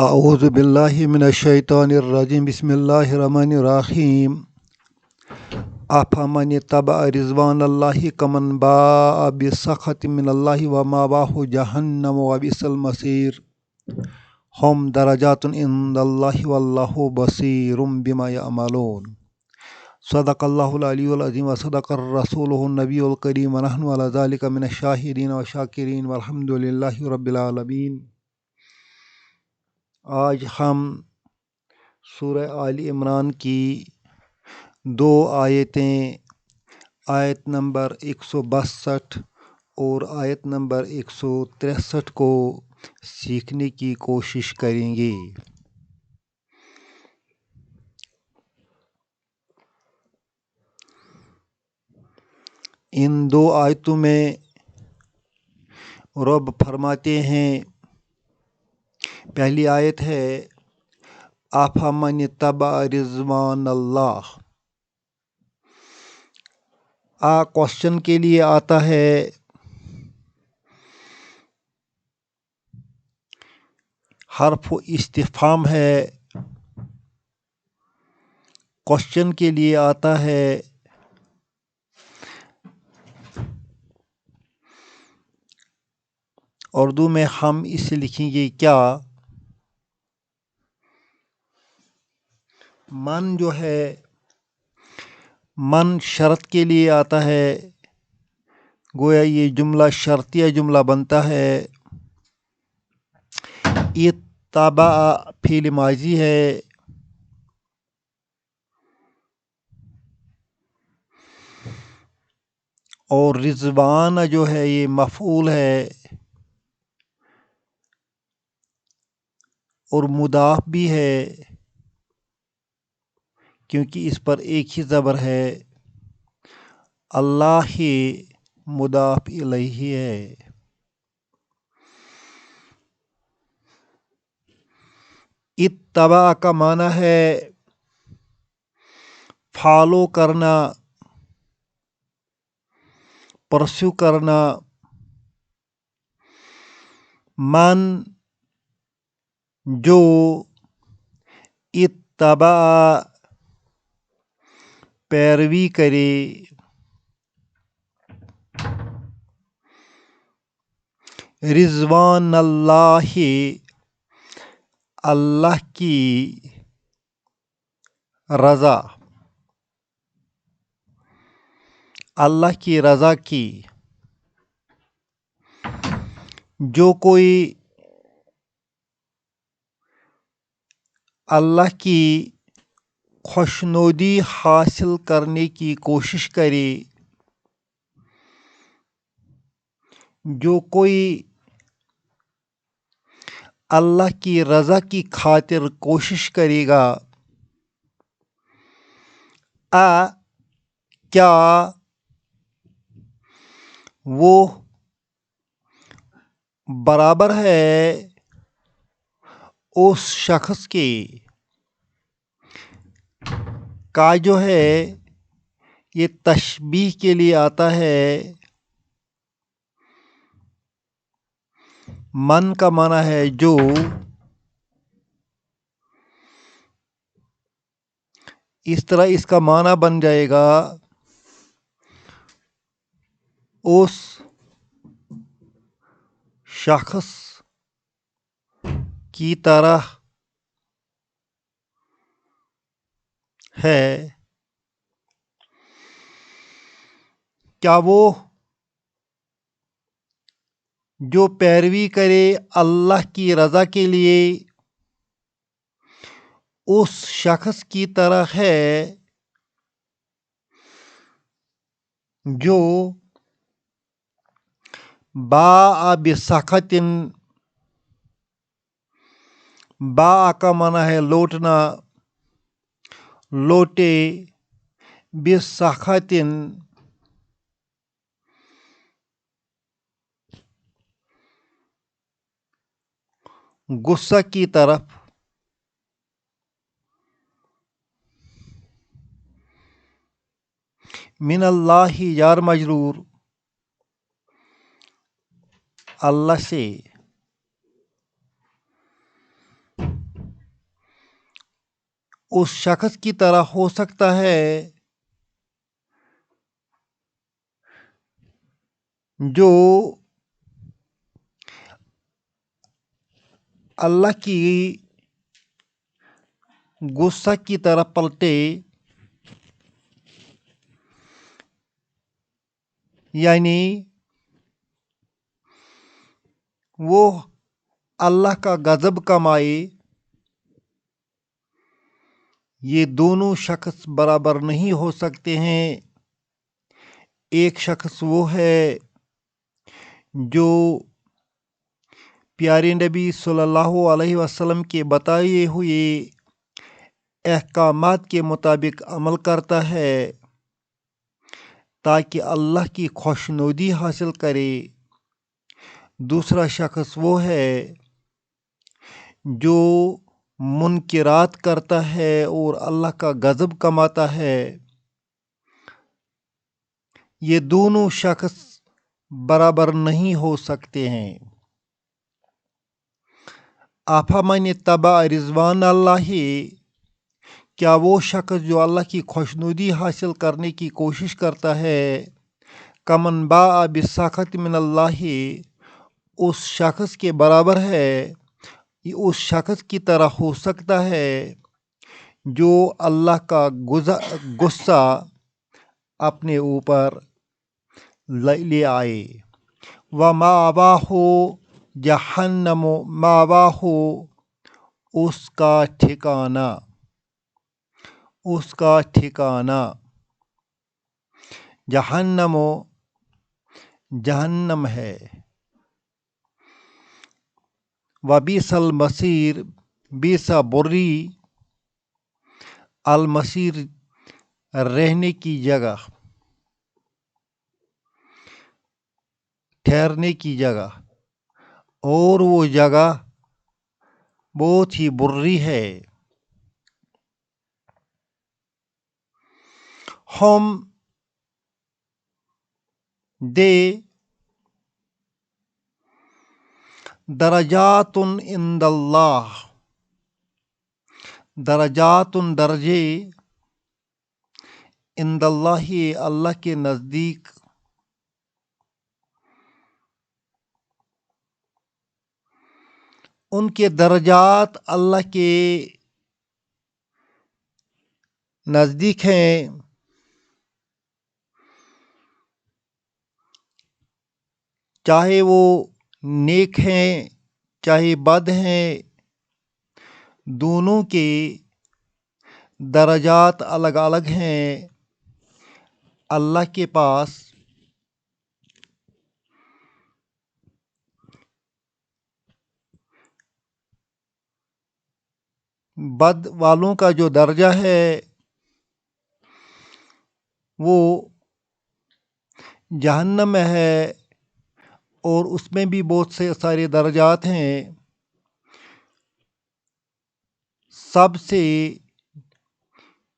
اعوذ باللہ من الشیطان الرجیم بسم اللہ الرحمن الرحیم افمن اتبع رضوان اللہ کمن باء بسخط من اللہ ومأواہ جہنم وبئس المصیر ہم درجات عند اللہ واللہ بصیر بما یعملون صدق اللہ العلی العظیم وصدق الرسول النبی الکریم ونحن علی ذلک من الشاہدین والشاکرین والحمد للہ رب العالمین۔ آج ہم سورہ آل عمران کی 2 آیتیں آیت نمبر 162 اور آیت نمبر 163 کو سیکھنے کی کوشش کریں گے۔ ان 2 آیتوں میں رب فرماتے ہیں، پہلی آیت ہے افمن اتبع رضوان اللہ۔ کوشچن کے لیے آتا ہے، حرف استفہام ہے، کوشچن کے لیے آتا ہے، اردو میں ہم اسے لکھیں گے کیا؟ من جو ہے، من شرط کے لیے آتا ہے، گویا یہ جملہ شرطیہ جملہ بنتا ہے۔ اتبع فعل ماضی ہے، اور رضوان جو ہے یہ مفعول ہے اور مضاف بھی ہے، کیونکہ اس پر ایک ہی زبر ہے۔ اللہ ہی مضاف الیہ ہے۔ اتبع کا معنی ہے فالو کرنا، پرسو کرنا۔ من جو اتبع پیروی کرے، رضوان اللہ اللہ کی رضا، اللہ کی رضا کی، جو کوئی اللہ کی خوشنودی حاصل کرنے کی کوشش کرے، جو کوئی اللہ کی رضا کی خاطر کوشش کرے گا، کیا وہ برابر ہے اس شخص کے کا جو ہے یہ تشبیہ کے لیے آتا ہے۔ من کا معنی ہے جو، اس طرح اس کا معنی بن جائے گا اس شخص کی طرح ہے۔ کیا وہ جو پیروی کرے اللہ کی رضا کے لیے اس شخص کی طرح ہے جو باء بسخط، باء کا معنی ہے لوٹنا، لوٹے، بسخط غصہ کی طرف، من اللہ یار مجرور، اللہ سے، اس شخص کی طرح ہو سکتا ہے جو اللہ کی غصہ کی طرح پلٹے، یعنی وہ اللہ کا غضب کمائے۔ یہ دونوں شخص برابر نہیں ہو سکتے ہیں۔ ایک شخص وہ ہے جو پیارے نبی صلی اللہ علیہ وسلم کے بتائے ہوئے احکامات کے مطابق عمل کرتا ہے تاکہ اللہ کی خوشنودی حاصل کرے۔ دوسرا شخص وہ ہے جو منکرات کرتا ہے اور اللہ کا غضب کماتا ہے۔ یہ دونوں شخص برابر نہیں ہو سکتے ہیں۔ افمن اتبع رضوان اللہ، کیا وہ شخص جو اللہ کی خوشنودی حاصل کرنے کی کوشش کرتا ہے، کمن باء بسخط من اللہ، اس شخص کے برابر ہے، اس شخص کی طرح ہو سکتا ہے جو اللہ کا غصہ اپنے اوپر لے آئے۔ وَمَأْوَاهُ جہنم، مأواہ اس کا ٹھکانہ جہنم ہے۔ وَبِئْسَ الْمَصِيرُ، بئس بری، المصیر رہنے کی جگہ، ٹھہرنے کی جگہ، اور وہ جگہ بہت ہی بری ہے۔ ہم دے درجات عند اللہ، درجات درجے، عند اللہ اللہ کے نزدیک، ان کے درجات اللہ کے نزدیک ہیں، چاہے وہ نیک ہیں چاہے بد ہیں، دونوں کے درجات الگ الگ ہیں اللہ کے پاس۔ بد والوں کا جو درجہ ہے وہ جہنم میں ہے، اور اس میں بھی بہت سے سارے درجات ہیں۔ سب سے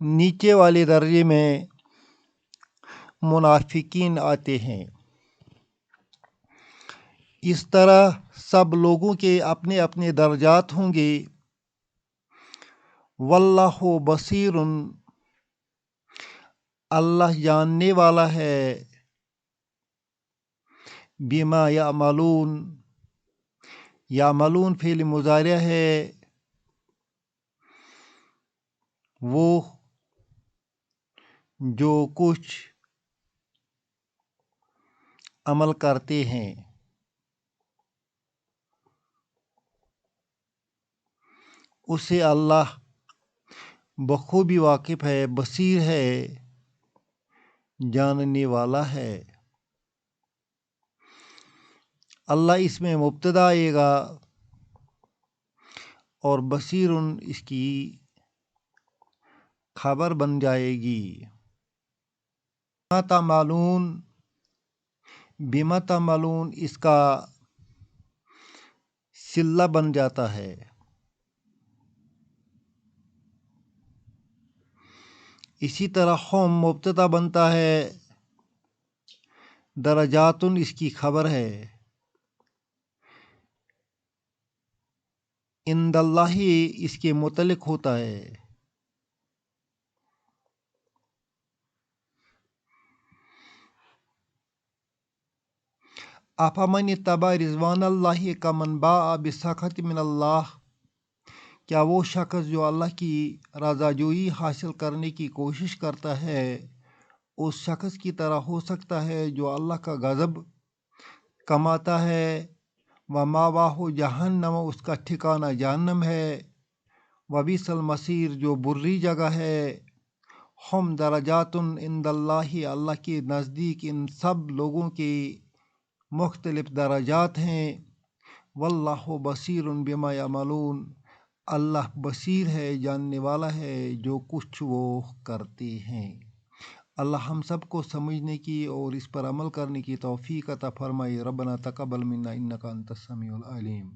نیچے والے درجے میں منافقین آتے ہیں۔ اس طرح سب لوگوں کے اپنے اپنے درجات ہوں گے۔ واللہ بصیر، اللہ جاننے والا ہے، بما یعملون، یعملون فعل مضارع ہے، وہ جو کچھ عمل کرتے ہیں۔ اسے اللہ بخوبی واقف ہے، بصیر ہے، جاننے والا ہے۔ اللہ اس میں مبتدا آئے گا اور بصیر اس کی خبر بن جائے گی۔ بما تعملون، بما تعملون اس کا صلہ بن جاتا ہے۔ اسی طرح ہم مبتدا بنتا ہے، درجات اس کی خبر ہے، عند اللہ اس کے متعلق ہوتا ہے۔ افمن اتبع رضوان اللہ کمن باء بسخط من اللہ، کیا وہ شخص جو اللہ کی رضا جوئی حاصل کرنے کی کوشش کرتا ہے اس شخص کی طرح ہو سکتا ہے جو اللہ کا غضب کماتا ہے؟ وَمَأْوَاهُ جہنم، اس کا ٹھکانہ جہنم ہے، وَبِئْسَ الْمَصِيرُ، جو بری جگہ ہے۔ ہم درجات عند اللہ، اللہ کے نزدیک ان سب لوگوں کی مختلف درجات ہیں۔ واللہ بصیر بما یعملون، اللہ بصیر ہے، جاننے والا ہے جو کچھ وہ کرتے ہیں۔ اللہ ہم سب کو سمجھنے کی اور اس پر عمل کرنے کی توفیق عطا فرمائے۔ ربنا تقبل منا انک انت السمیع العلیم۔